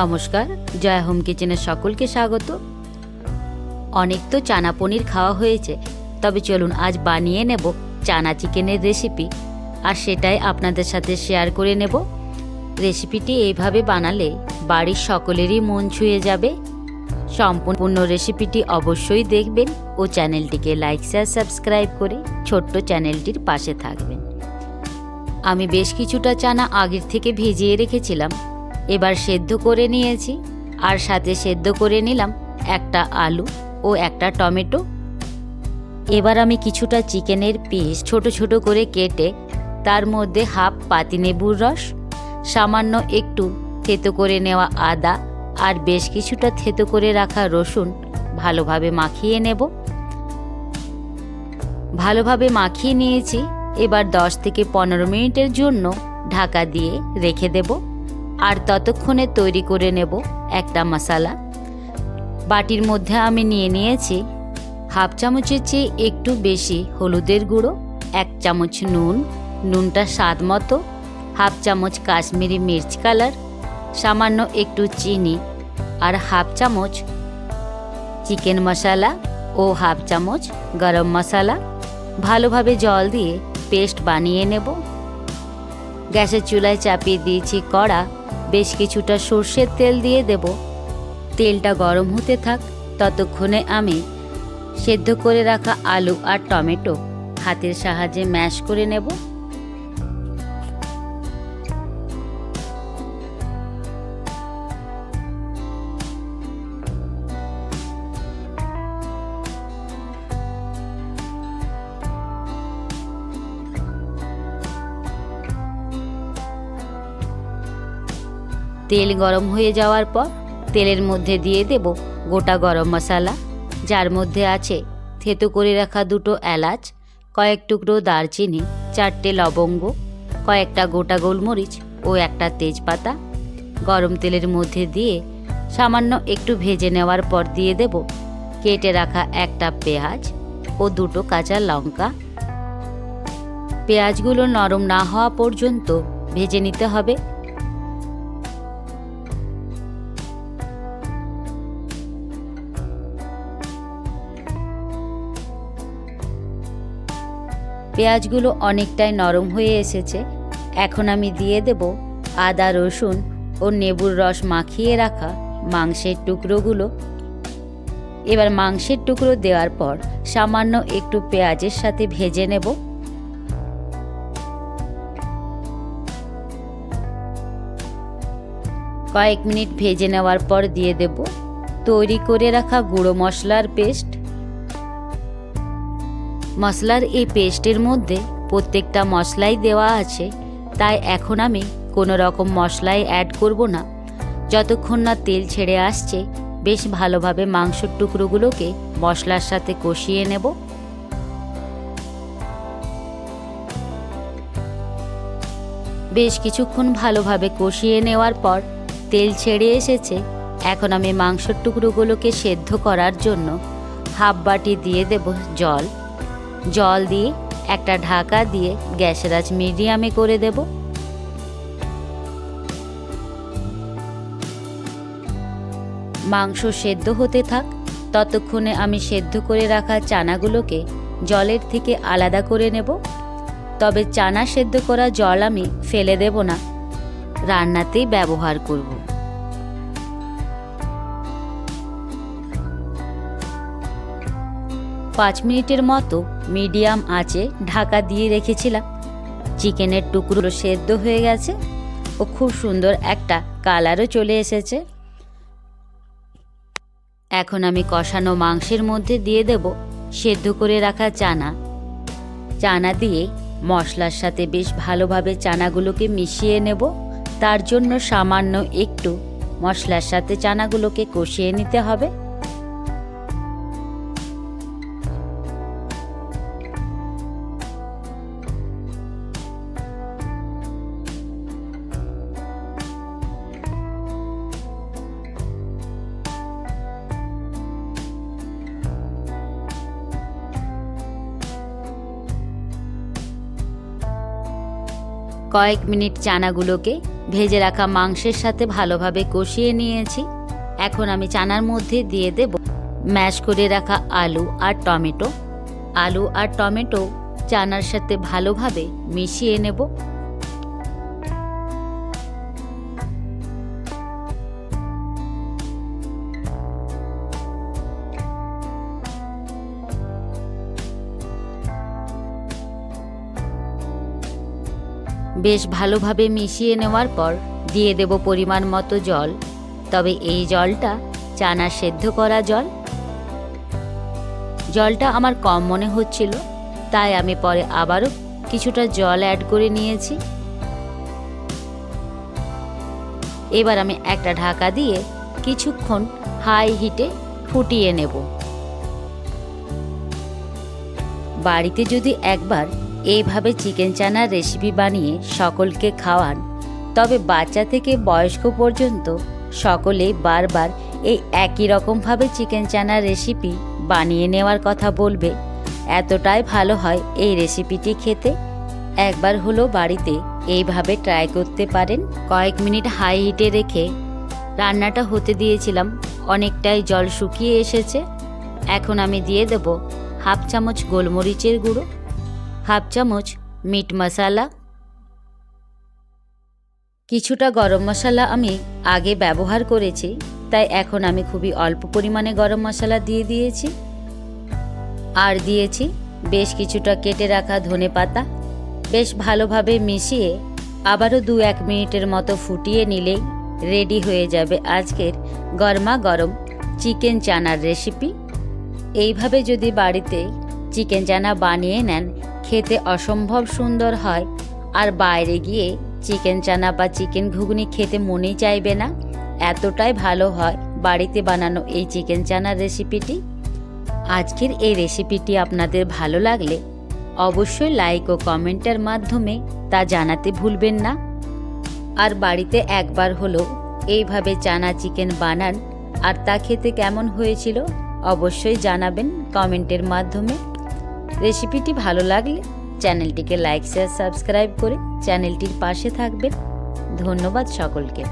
নমস্কার, জয় হোম কিচেনের সকলকে স্বাগত। অনেক তো চানা পনির খাওয়া হয়েছে, তবে চলুন আজ বানিয়ে নেব চানা চিকেনের রেসিপি, আর সেটাই আপনাদের সাথে শেয়ার করে নেব। রেসিপিটি এইভাবে বানালে বাড়ির সকলেরই মন ছুঁয়ে যাবে। সম্পূর্ণ রেসিপিটি অবশ্যই দেখবেন ও চ্যানেলটিকে লাইক শেয়ার সাবস্ক্রাইব করে ছোট্ট চ্যানেলটির পাশে থাকবেন। আমি বেশ কিছুটা চানা আগের থেকে ভিজিয়ে রেখেছিলাম, এবার সেদ্ধ করে নিয়েছি, আর সাথে সেদ্ধ করে নিলাম একটা আলু ও একটা টমেটো। এবার আমি কিছুটা চিকেনের পিস ছোট ছোট করে কেটে তার মধ্যে হাফ পাতিলেবুর রস, সামান্য একটু থেতো করে নেওয়া আদা আর বেশ কিছুটা থেতো করে রাখা রসুন ভালোভাবে মাখিয়ে নেব। ভালোভাবে মাখিয়ে নিয়েছি। এবার 10 থেকে 15 মিনিটের জন্য ঢাকা দিয়ে রেখে দেব, আর ততক্ষণে তৈরি করে নেব একটা মশলা। বাটির মধ্যে আমি নিয়ে নিয়েছি হাফ চামচের চেয়ে একটু বেশি হলুদের গুঁড়ো, 1 চামচ নুন, নুনটা স্বাদ মতো, হাফ চামচ কাশ্মীরি মির্চ কালার, সামান্য একটু চিনি, আর হাফ চামচ চিকেন মশলা ও হাফ চামচ গরম মশলা। ভালোভাবে জল দিয়ে পেস্ট বানিয়ে নেব। গ্যাসের চুলায় চাপিয়ে দিয়েছি কড়া, বেশ কিছুটা সর্ষের তেল দিয়ে দেব। তেলটা গরম হতে থাক, ততক্ষণে আমি সেদ্ধ করে রাখা আলু আর টমেটো হাতের সাহায্যে ম্যাশ করে নেব। তেল গরম হয়ে যাওয়ার পর তেলের মধ্যে দিয়ে দেব গোটা গরম মশলা, যার মধ্যে আছে থেতো করে রাখা 2টো এলাচ, কয়েক টুকরো দারচিনি, 4টে লবঙ্গ, কয়েকটা গোটা গোলমরিচ ও একটা তেজপাতা। গরম তেলের মধ্যে দিয়ে সামান্য একটু ভেজে নেওয়ার পর দিয়ে দেব কেটে রাখা একটা পেঁয়াজ ও 2টো কাঁচা লঙ্কা। পেঁয়াজগুলো নরম না হওয়া পর্যন্ত ভেজে নিতে হবে। পেঁয়াজগুলো অনেকটাই নরম হয়ে এসেছে। এখন আমি দিয়ে দেব আদা, রসুন ও লেবুর রস মাখিয়ে রাখা মাংসের টুকরোগুলো। এবার মাংসের টুকরো দেওয়ার পর সামান্য একটু পেঁয়াজের সাথে ভেজে নেব। কয়েক মিনিট ভেজে নেওয়ার পর দিয়ে দেব তৈরি করে রাখা গুঁড়ো মশলার পেস্ট। মশলার এই পেস্টের মধ্যে প্রত্যেকটা মশলাই দেওয়া আছে, তাই এখন আমি কোনো রকম মশলাই অ্যাড করব না। যতক্ষণ না তেল ছেড়ে আসছে বেশ ভালোভাবে মাংসের টুকরোগুলোকে মশলার সাথে কষিয়ে নেব। বেশ কিছুক্ষণ ভালোভাবে কষিয়ে নেওয়ার পর তেল ছেড়ে এসেছে। এখন আমি মাংসের টুকরোগুলোকে সেদ্ধ করার জন্য হাফ বাটি দিয়ে দেব জল দিয়ে একটা ঢাকা দিয়ে গ্যাসের আঁচ মিডিয়ামে করে দেব। মাংস সেদ্ধ হতে থাক, ততক্ষণে আমি সেদ্ধ করে রাখা চানাগুলোকে জলের থেকে আলাদা করে নেব। তবে চানা সেদ্ধ করা জল আমি ফেলে দেব না, রান্নাতেই ব্যবহার করব। পাঁচ মিনিটের মতো মিডিয়াম আঁচে ঢাকা দিয়ে রেখেছিলাম। চিকেনের টুকরো সেদ্ধ হয়ে গেছে ও খুব সুন্দর একটা কালারও চলে এসেছে। এখন আমি কষানো মাংসের মধ্যে দিয়ে দেব সেদ্ধ করে রাখা চানা দিয়ে মশলার সাথে বেশ ভালোভাবে চানাগুলোকে মিশিয়ে নেব। তার জন্য সামান্য একটু মশলার সাথে চানাগুলোকে কষিয়ে নিতে হবে। কয়েক মিনিট চানাগুলোকে ভেজে রাখা মাংসের সাথে ভালোভাবে কষিয়ে নিয়েছি। এখন আমি চানার মধ্যে দিয়ে দেব ম্যাশ করে রাখা আলু আর টমেটো। আলু আর টমেটো চানার সাথে ভালোভাবে মিশিয়ে নেব। বেশ ভালোভাবে মিশিয়ে নেওয়ার পর দিয়ে দেব পরিমাণ মতো জল। তবে এই জলটা চানা সেদ্ধ করা জল। জলটা আমার কম মনে হচ্ছিল, তাই আমি পরে আবারও কিছুটা জল অ্যাড করে নিয়েছি। এবার আমি একটা ঢাকা দিয়ে কিছুক্ষণ হাই হিটে ফুটিয়ে নেব। বাড়িতে যদি একবার এইভাবে চিকেন চানার রেসিপি বানিয়ে সকলকে খাওয়ান, তবে বাচ্চা থেকে বয়স্ক পর্যন্ত সকলেই বারবার এই একই রকমভাবে চিকেন চানার রেসিপি বানিয়ে নেওয়ার কথা বলবে। এতটাই ভালো হয় এই রেসিপিটি খেতে। একবার হলো বাড়িতে এইভাবে ট্রাই করতে পারেন। কয়েক মিনিট হাই হিটে রেখে রান্নাটা হতে দিয়েছিলাম। অনেকটাই জল শুকিয়ে এসেছে। এখন আমি দিয়ে দেব হাফ চামচ গোলমরিচের গুঁড়ো, হাফ চামচ মিট মশলা, কিছুটা গরম মশলা আমি আগে ব্যবহার করেছি, তাই এখন আমি খুবই অল্প পরিমাণে গরম মশলা দিয়ে দিয়েছি। আর দিয়েছি বেশ কিছুটা কেটে রাখা ধনেপাতা। বেশ ভালোভাবে মিশিয়ে আবারও 2-1 মিনিটের মতো ফুটিয়ে নিলেই রেডি হয়ে যাবে আজকের গরমা গরম চিকেন চানার রেসিপি। এইভাবে যদি বাড়িতে চিকেন চানা বানিয়ে নেন, খেতে অসম্ভব সুন্দর হয়। আর বাইরে গিয়ে চিকেন চানা বা চিকেন ঘুগনি খেতে মনেই চাইবে না। এতটাই ভালো হয় বাড়িতে বানানো এই চিকেন চানার রেসিপিটি। আজকের এই রেসিপিটি আপনাদের ভালো লাগলে অবশ্যই লাইক ও কমেন্টের মাধ্যমে তা জানাতে ভুলবেন না। আর বাড়িতে একবার হলো এইভাবে চানা চিকেন বানান, আর তা খেতে কেমন হয়েছিল অবশ্যই জানাবেন কমেন্টের মাধ্যমে। রেসিপিটি ভালো লাগলে চ্যানেলটিকে লাইক শেয়ার সাবস্ক্রাইব করে চ্যানেলটির পাশে থাকবেন। ধন্যবাদ সকলকে।